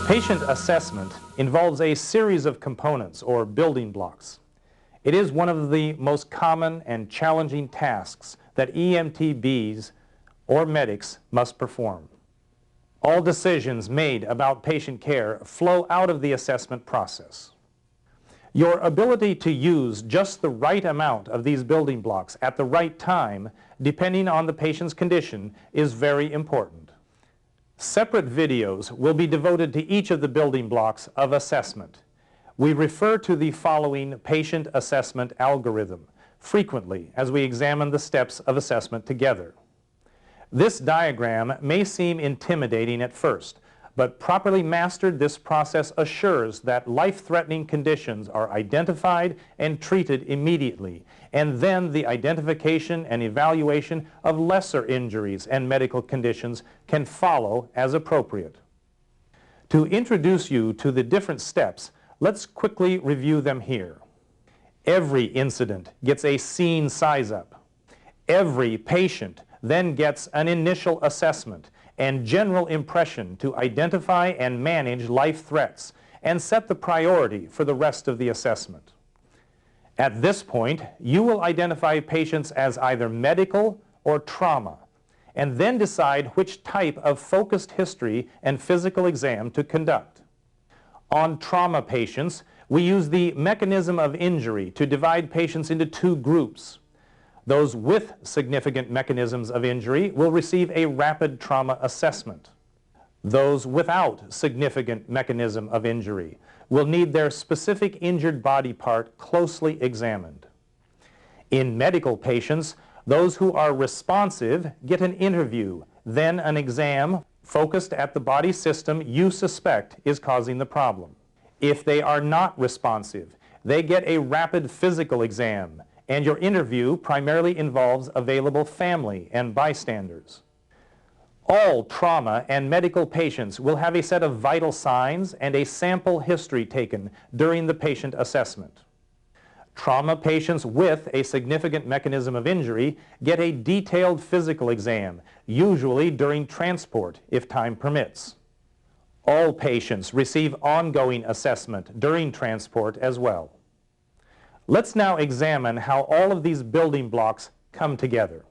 Patient assessment involves a series of components or building blocks. It is one of the most common and challenging tasks that EMTBs or medics must perform. All decisions made about patient care flow out of the assessment process. Your ability to use just the right amount of these building blocks at the right time, depending on the patient's condition, is very important. Separate videos will be devoted to each of the building blocks of assessment. We refer to the following patient assessment algorithm frequently as we examine the steps of assessment together. This diagram may seem intimidating at first, but properly mastered, this process assures that life-threatening conditions are identified and treated immediately, and then the identification and evaluation of lesser injuries and medical conditions can follow as appropriate. To introduce you to the different steps, let's quickly review them here. Every incident gets a scene size-up. Every patient then gets an initial assessment and general impression to identify and manage life threats and set the priority for the rest of the assessment. At this point, you will identify patients as either medical or trauma, and then decide which type of focused history and physical exam to conduct. On trauma patients, we use the mechanism of injury to divide patients into two groups. Those with significant mechanisms of injury will receive a rapid trauma assessment. Those without significant mechanism of injury will need their specific injured body part closely examined. In medical patients, those who are responsive get an interview, then an exam focused at the body system you suspect is causing the problem. If they are not responsive, they get a rapid physical exam, and your interview primarily involves available family and bystanders. All trauma and medical patients will have a set of vital signs and a sample history taken during the patient assessment. Trauma patients with a significant mechanism of injury get a detailed physical exam, usually during transport if time permits. All patients receive ongoing assessment during transport as well. Let's now examine how all of these building blocks come together.